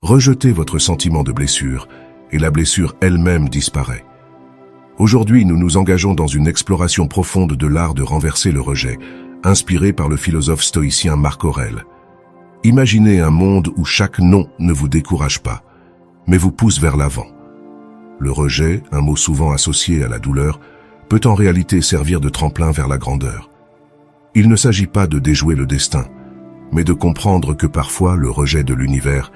Rejetez votre sentiment de blessure et la blessure elle-même disparaît. Aujourd'hui, nous nous engageons dans une exploration profonde de l'art de renverser le rejet, inspiré par le philosophe stoïcien Marc Aurèle. Imaginez un monde où chaque non ne vous décourage pas, mais vous pousse vers l'avant. Le rejet, un mot souvent associé à la douleur, peut en réalité servir de tremplin vers la grandeur. Il ne s'agit pas de déjouer le destin, mais de comprendre que parfois le rejet de l'univers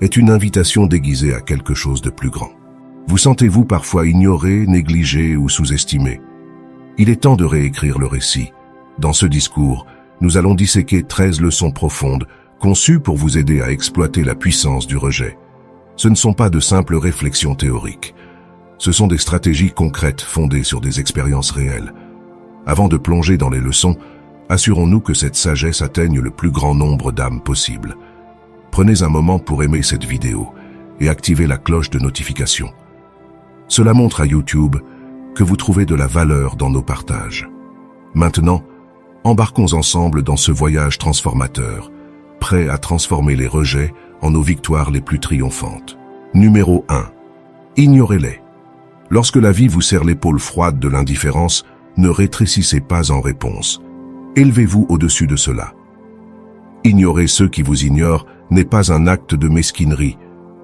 est une invitation déguisée à quelque chose de plus grand. Vous sentez-vous parfois ignoré, négligé ou sous-estimé? Il est temps de réécrire le récit. Dans ce discours, nous allons disséquer 13 leçons profondes conçues pour vous aider à exploiter la puissance du rejet. Ce ne sont pas de simples réflexions théoriques. Ce sont des stratégies concrètes fondées sur des expériences réelles. Avant de plonger dans les leçons, assurons-nous que cette sagesse atteigne le plus grand nombre d'âmes possible. Prenez un moment pour aimer cette vidéo et activez la cloche de notification. Cela montre à YouTube que vous trouvez de la valeur dans nos partages. Maintenant, embarquons ensemble dans ce voyage transformateur, prêt à transformer les rejets en nos victoires les plus triomphantes. Numéro 1. Ignorez-les. Lorsque la vie vous serre l'épaule froide de l'indifférence, ne rétrécissez pas en réponse. Élevez-vous au-dessus de cela. Ignorer ceux qui vous ignorent n'est pas un acte de mesquinerie,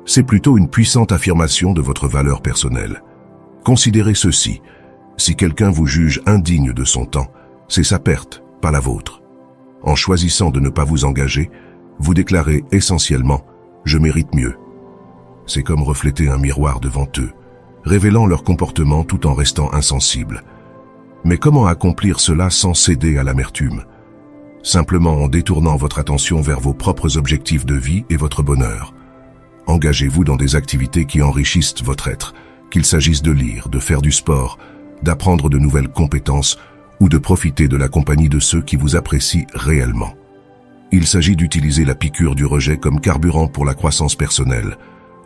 c'est plutôt une puissante affirmation de votre valeur personnelle. Considérez ceci, si quelqu'un vous juge indigne de son temps, c'est sa perte, pas la vôtre. En choisissant de ne pas vous engager, vous déclarez essentiellement « je mérite mieux ». C'est comme refléter un miroir devant eux, révélant leur comportement tout en restant insensible. Mais comment accomplir cela sans céder à l'amertume? Simplement en détournant votre attention vers vos propres objectifs de vie et votre bonheur. Engagez-vous dans des activités qui enrichissent votre être, qu'il s'agisse de lire, de faire du sport, d'apprendre de nouvelles compétences ou de profiter de la compagnie de ceux qui vous apprécient réellement. Il s'agit d'utiliser la piqûre du rejet comme carburant pour la croissance personnelle,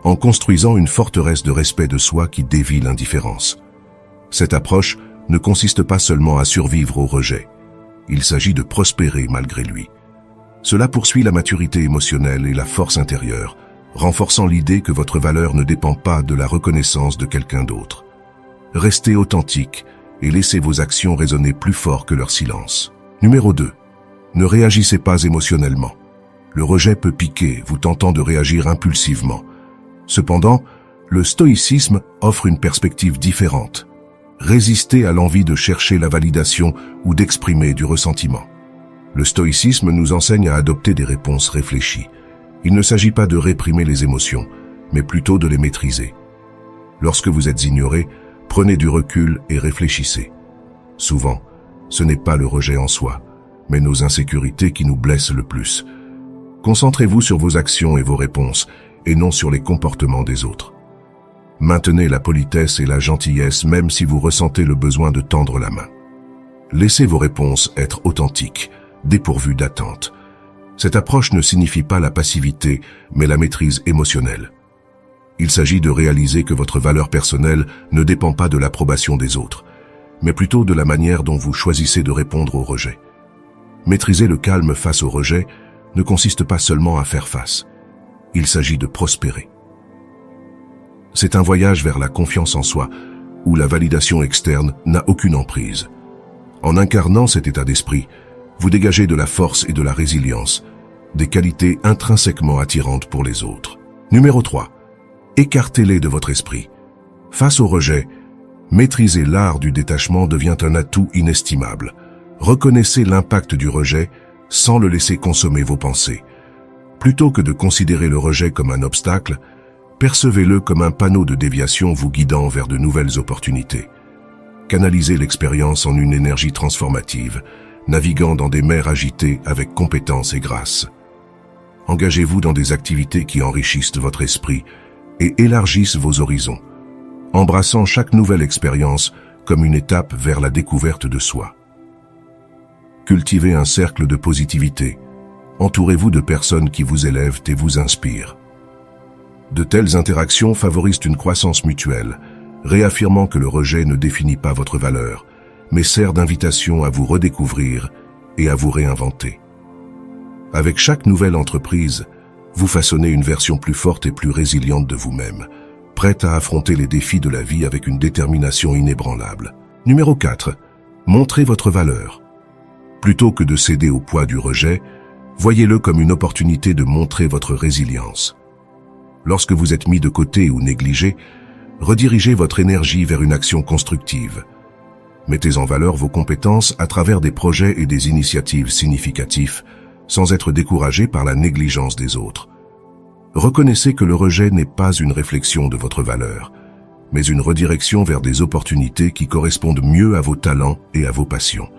en construisant une forteresse de respect de soi qui dévie l'indifférence. Cette approche ne consiste pas seulement à survivre au rejet. Il s'agit de prospérer malgré lui. Cela poursuit la maturité émotionnelle et la force intérieure, renforçant l'idée que votre valeur ne dépend pas de la reconnaissance de quelqu'un d'autre. Restez authentique et laissez vos actions résonner plus fort que leur silence. Numéro 2. Ne réagissez pas émotionnellement. Le rejet peut piquer, vous tentant de réagir impulsivement. Cependant, le stoïcisme offre une perspective différente. Résistez à l'envie de chercher la validation ou d'exprimer du ressentiment. Le stoïcisme nous enseigne à adopter des réponses réfléchies. Il ne s'agit pas de réprimer les émotions, mais plutôt de les maîtriser. Lorsque vous êtes ignoré, prenez du recul et réfléchissez. Souvent, ce n'est pas le rejet en soi, mais nos insécurités qui nous blessent le plus. Concentrez-vous sur vos actions et vos réponses, et non sur les comportements des autres. Maintenez la politesse et la gentillesse même si vous ressentez le besoin de tendre la main. Laissez vos réponses être authentiques, dépourvues d'attente. Cette approche ne signifie pas la passivité, mais la maîtrise émotionnelle. Il s'agit de réaliser que votre valeur personnelle ne dépend pas de l'approbation des autres, mais plutôt de la manière dont vous choisissez de répondre au rejet. Maîtriser le calme face au rejet ne consiste pas seulement à faire face. Il s'agit de prospérer. C'est un voyage vers la confiance en soi, où la validation externe n'a aucune emprise. En incarnant cet état d'esprit, vous dégagez de la force et de la résilience, des qualités intrinsèquement attirantes pour les autres. Numéro 3. Écartez-les de votre esprit. Face au rejet, maîtriser l'art du détachement devient un atout inestimable. Reconnaissez l'impact du rejet sans le laisser consommer vos pensées. Plutôt que de considérer le rejet comme un obstacle, percevez-le comme un panneau de déviation vous guidant vers de nouvelles opportunités. Canalisez l'expérience en une énergie transformative, naviguant dans des mers agitées avec compétence et grâce. Engagez-vous dans des activités qui enrichissent votre esprit et élargissent vos horizons, embrassant chaque nouvelle expérience comme une étape vers la découverte de soi. Cultivez un cercle de positivité. Entourez-vous de personnes qui vous élèvent et vous inspirent. De telles interactions favorisent une croissance mutuelle, réaffirmant que le rejet ne définit pas votre valeur, mais sert d'invitation à vous redécouvrir et à vous réinventer. Avec chaque nouvelle entreprise, Vous façonnez une version plus forte et plus résiliente de vous-même, prête à affronter les défis de la vie avec une détermination inébranlable. Numéro 4. Montrez votre valeur. Plutôt que de céder au poids du rejet, voyez-le comme une opportunité de montrer votre résilience. Lorsque vous êtes mis de côté ou négligé, redirigez votre énergie vers une action constructive. Mettez en valeur vos compétences à travers des projets et des initiatives significatifs, sans être découragé par la négligence des autres. Reconnaissez que le rejet n'est pas une réflexion de votre valeur, mais une redirection vers des opportunités qui correspondent mieux à vos talents et à vos passions.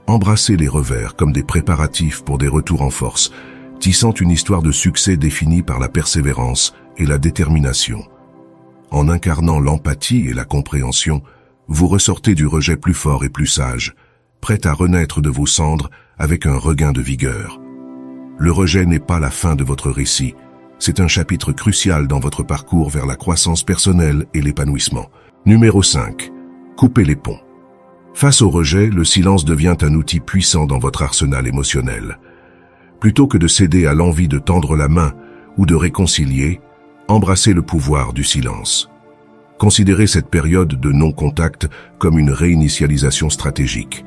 Embrassez les revers comme des préparatifs pour des retours en force, tissant une histoire de succès définie par la persévérance et la détermination. En incarnant l'empathie et la compréhension, vous ressortez du rejet plus fort et plus sage, prêt à renaître de vos cendres avec un regain de vigueur. Le rejet n'est pas la fin de votre récit, c'est un chapitre crucial dans votre parcours vers la croissance personnelle et l'épanouissement. Numéro 5. Coupez les ponts. Face au rejet, le silence devient un outil puissant dans votre arsenal émotionnel. Plutôt que de céder à l'envie de tendre la main ou de réconcilier, embrassez le pouvoir du silence. Considérez cette période de non-contact comme une réinitialisation stratégique,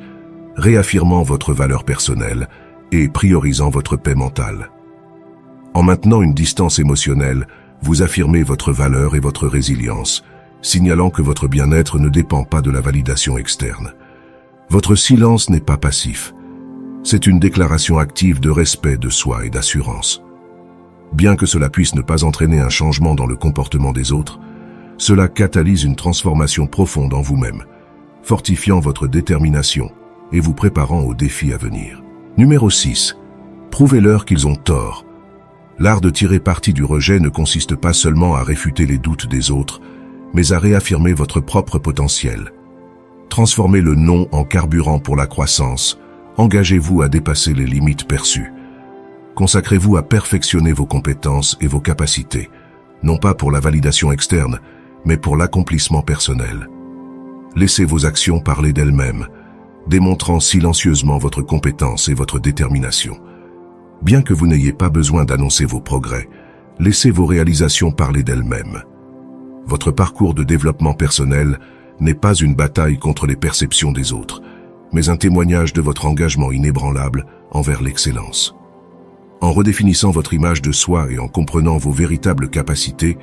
réaffirmant votre valeur personnelle et priorisant votre paix mentale. En maintenant une distance émotionnelle, vous affirmez votre valeur et votre résilience, signalant que votre bien-être ne dépend pas de la validation externe. Votre silence n'est pas passif. C'est une déclaration active de respect de soi et d'assurance. Bien que cela puisse ne pas entraîner un changement dans le comportement des autres, cela catalyse une transformation profonde en vous-même, fortifiant votre détermination et vous préparant aux défis à venir. Numéro 6. Prouvez-leur qu'ils ont tort. L'art de tirer parti du rejet ne consiste pas seulement à réfuter les doutes des autres, mais à réaffirmer votre propre potentiel. Transformez le non en carburant pour la croissance. Engagez-vous à dépasser les limites perçues. Consacrez-vous à perfectionner vos compétences et vos capacités, non pas pour la validation externe, mais pour l'accomplissement personnel. Laissez vos actions parler d'elles-mêmes, démontrant silencieusement votre compétence et votre détermination. Bien que vous n'ayez pas besoin d'annoncer vos progrès, laissez vos réalisations parler d'elles-mêmes. Votre parcours de développement personnel n'est pas une bataille contre les perceptions des autres, mais un témoignage de votre engagement inébranlable envers l'excellence. En redéfinissant votre image de soi et en comprenant vos véritables capacités,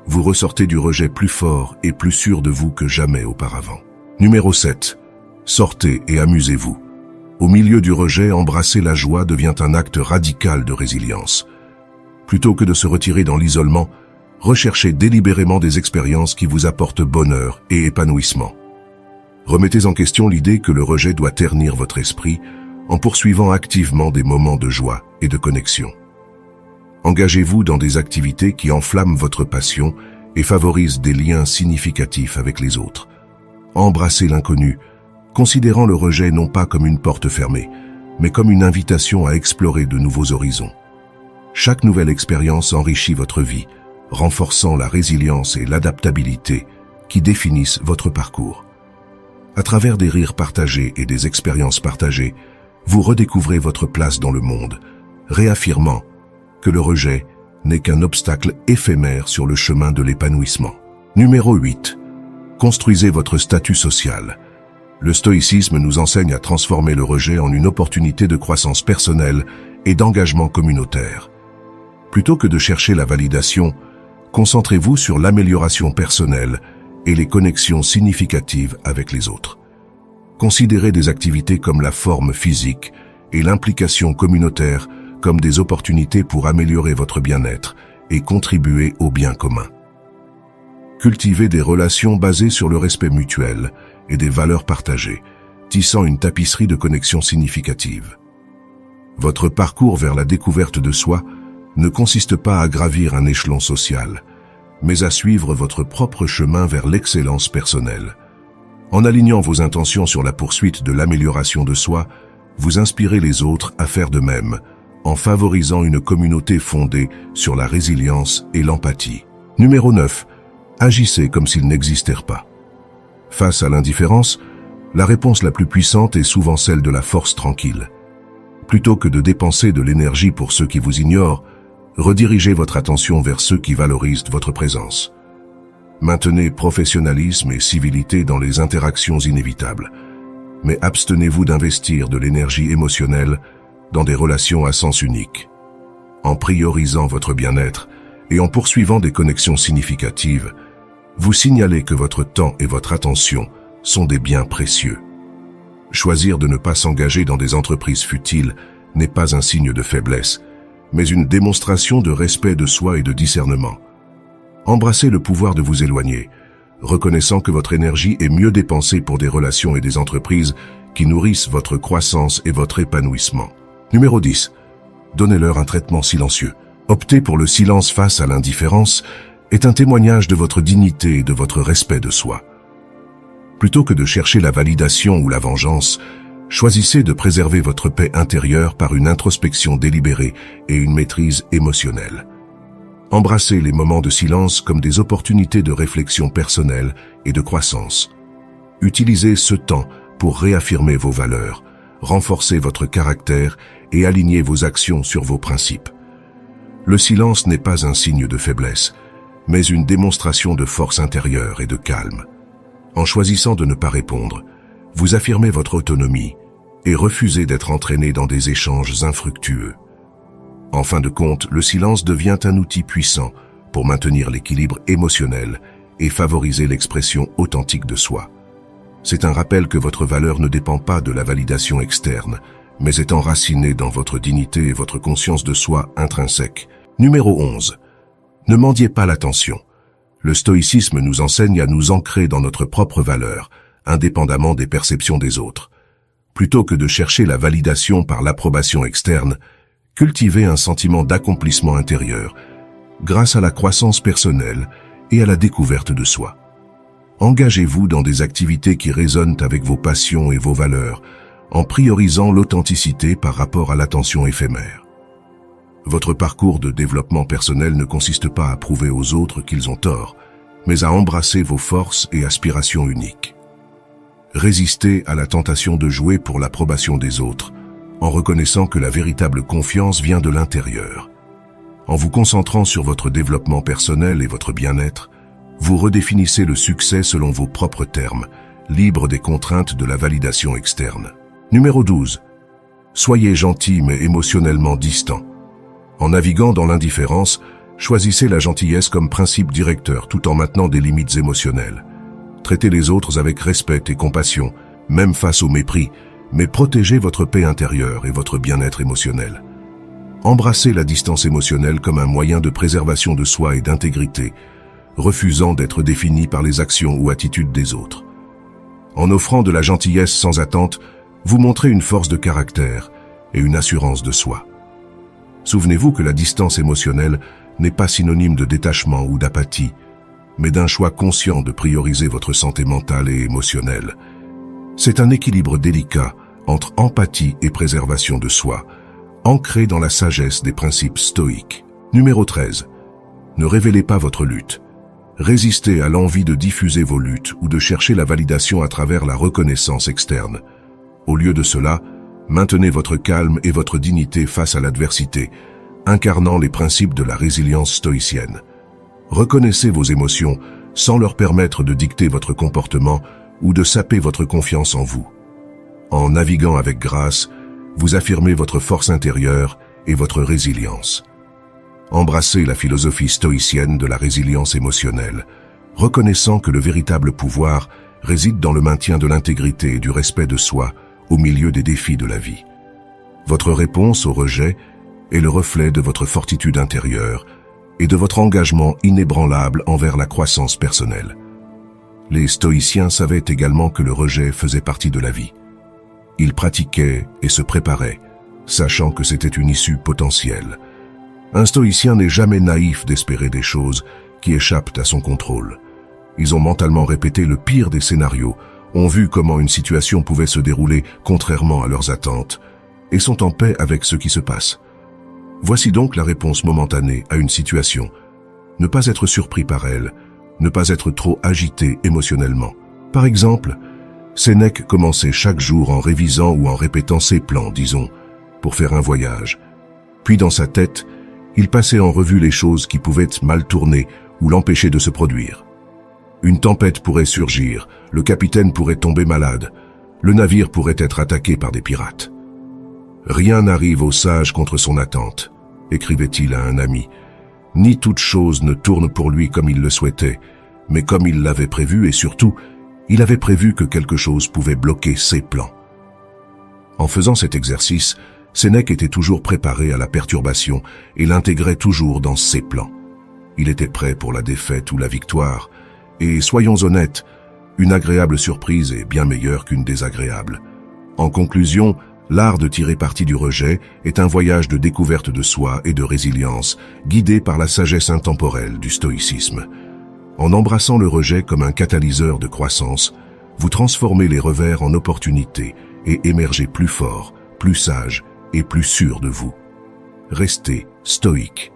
vous ressortez du rejet plus fort et plus sûr de vous que jamais auparavant. Numéro 7. Sortez et amusez-vous. Au milieu du rejet, embrasser la joie devient un acte radical de résilience. Plutôt que de se retirer dans l'isolement, recherchez délibérément des expériences qui vous apportent bonheur et épanouissement. Remettez en question l'idée que le rejet doit ternir votre esprit en poursuivant activement des moments de joie et de connexion. Engagez-vous dans des activités qui enflamment votre passion et favorisent des liens significatifs avec les autres. Embrassez l'inconnu, considérant le rejet non pas comme une porte fermée, mais comme une invitation à explorer de nouveaux horizons. Chaque nouvelle expérience enrichit votre vie, renforçant la résilience et l'adaptabilité qui définissent votre parcours. À travers des rires partagés et des expériences partagées, vous redécouvrez votre place dans le monde, réaffirmant que le rejet n'est qu'un obstacle éphémère sur le chemin de l'épanouissement. Numéro 8. Construisez votre statut social. Le stoïcisme nous enseigne à transformer le rejet en une opportunité de croissance personnelle et d'engagement communautaire. Plutôt que de chercher la validation, concentrez-vous sur l'amélioration personnelle et les connexions significatives avec les autres. Considérez des activités comme la forme physique et l'implication communautaire comme des opportunités pour améliorer votre bien-être et contribuer au bien commun. Cultivez des relations basées sur le respect mutuel et des valeurs partagées, tissant une tapisserie de connexions significatives. Votre parcours vers la découverte de soi ne consiste pas à gravir un échelon social, mais à suivre votre propre chemin vers l'excellence personnelle. En alignant vos intentions sur la poursuite de l'amélioration de soi, vous inspirez les autres à faire de même, en favorisant une communauté fondée sur la résilience et l'empathie. Numéro 9. Agissez comme s'ils n'existèrent pas. Face à l'indifférence, la réponse la plus puissante est souvent celle de la force tranquille. Plutôt que de dépenser de l'énergie pour ceux qui vous ignorent, Redirigez votre attention vers ceux qui valorisent votre présence. Maintenez professionnalisme et civilité dans les interactions inévitables, mais abstenez-vous d'investir de l'énergie émotionnelle dans des relations à sens unique. En priorisant votre bien-être et en poursuivant des connexions significatives, vous signalez que votre temps et votre attention sont des biens précieux. Choisir de ne pas s'engager dans des entreprises futiles n'est pas un signe de faiblesse, mais une démonstration de respect de soi et de discernement. Embrassez le pouvoir de vous éloigner, reconnaissant que votre énergie est mieux dépensée pour des relations et des entreprises qui nourrissent votre croissance et votre épanouissement. Numéro 10. Donnez-leur un traitement silencieux. Opter pour le silence face à l'indifférence est un témoignage de votre dignité et de votre respect de soi. Plutôt que de chercher la validation ou la vengeance, choisissez de préserver votre paix intérieure par une introspection délibérée et une maîtrise émotionnelle. Embrassez les moments de silence comme des opportunités de réflexion personnelle et de croissance. Utilisez ce temps pour réaffirmer vos valeurs, renforcer votre caractère et aligner vos actions sur vos principes. Le silence n'est pas un signe de faiblesse, mais une démonstration de force intérieure et de calme. En choisissant de ne pas répondre, vous affirmez votre autonomie et refusez d'être entraîné dans des échanges infructueux. En fin de compte, le silence devient un outil puissant pour maintenir l'équilibre émotionnel et favoriser l'expression authentique de soi. C'est un rappel que votre valeur ne dépend pas de la validation externe, mais est enracinée dans votre dignité et votre conscience de soi intrinsèque. Numéro 11. Ne mendiez pas l'attention. Le stoïcisme nous enseigne à nous ancrer dans notre propre valeur, indépendamment des perceptions des autres. Plutôt que de chercher la validation par l'approbation externe, cultivez un sentiment d'accomplissement intérieur, grâce à la croissance personnelle et à la découverte de soi. Engagez-vous dans des activités qui résonnent avec vos passions et vos valeurs, en priorisant l'authenticité par rapport à l'attention éphémère. Votre parcours de développement personnel ne consiste pas à prouver aux autres qu'ils ont tort, mais à embrasser vos forces et aspirations uniques. Résistez à la tentation de jouer pour l'approbation des autres, en reconnaissant que la véritable confiance vient de l'intérieur. En vous concentrant sur votre développement personnel et votre bien-être, vous redéfinissez le succès selon vos propres termes, libre des contraintes de la validation externe. Numéro 12. Soyez gentil mais émotionnellement distant. En naviguant dans l'indifférence, choisissez la gentillesse comme principe directeur tout en maintenant des limites émotionnelles. Traitez les autres avec respect et compassion, même face au mépris, mais protégez votre paix intérieure et votre bien-être émotionnel. Embrassez la distance émotionnelle comme un moyen de préservation de soi et d'intégrité, refusant d'être défini par les actions ou attitudes des autres. En offrant de la gentillesse sans attente, vous montrez une force de caractère et une assurance de soi. Souvenez-vous que la distance émotionnelle n'est pas synonyme de détachement ou d'apathie, mais d'un choix conscient de prioriser votre santé mentale et émotionnelle. C'est un équilibre délicat entre empathie et préservation de soi, ancré dans la sagesse des principes stoïques. Numéro 13. Ne révélez pas votre lutte. Résistez à l'envie de diffuser vos luttes ou de chercher la validation à travers la reconnaissance externe. Au lieu de cela, maintenez votre calme et votre dignité face à l'adversité, incarnant les principes de la résilience stoïcienne. Reconnaissez vos émotions sans leur permettre de dicter votre comportement ou de saper votre confiance en vous. En naviguant avec grâce, vous affirmez votre force intérieure et votre résilience. Embrassez la philosophie stoïcienne de la résilience émotionnelle, reconnaissant que le véritable pouvoir réside dans le maintien de l'intégrité et du respect de soi au milieu des défis de la vie. Votre réponse au rejet est le reflet de votre fortitude intérieure et de votre engagement inébranlable envers la croissance personnelle. Les stoïciens savaient également que le rejet faisait partie de la vie. Ils pratiquaient et se préparaient, sachant que c'était une issue potentielle. Un stoïcien n'est jamais naïf d'espérer des choses qui échappent à son contrôle. Ils ont mentalement répété le pire des scénarios, ont vu comment une situation pouvait se dérouler contrairement à leurs attentes, et sont en paix avec ce qui se passe. Voici donc la réponse momentanée à une situation. Ne pas être surpris par elle, ne pas être trop agité émotionnellement. Par exemple, Sénèque commençait chaque jour en révisant ou en répétant ses plans, disons, pour faire un voyage. Puis dans sa tête, Il passait en revue les choses qui pouvaient mal tourner ou l'empêcher de se produire. Une tempête pourrait surgir, le capitaine pourrait tomber malade, le navire pourrait être attaqué par des pirates. « Rien n'arrive au sage contre son attente », écrivait-il à un ami. Ni toute chose ne tourne pour lui comme il le souhaitait, mais comme il l'avait prévu et surtout, il avait prévu que quelque chose pouvait bloquer ses plans. En faisant cet exercice, Sénèque était toujours préparé à la perturbation et l'intégrait toujours dans ses plans. Il était prêt pour la défaite ou la victoire, et soyons honnêtes, une agréable surprise est bien meilleure qu'une désagréable. En conclusion, l'art de tirer parti du rejet est un voyage de découverte de soi et de résilience, guidé par la sagesse intemporelle du stoïcisme. En embrassant le rejet comme un catalyseur de croissance, vous transformez les revers en opportunités et émergez plus fort, plus sage et plus sûr de vous. Restez stoïque.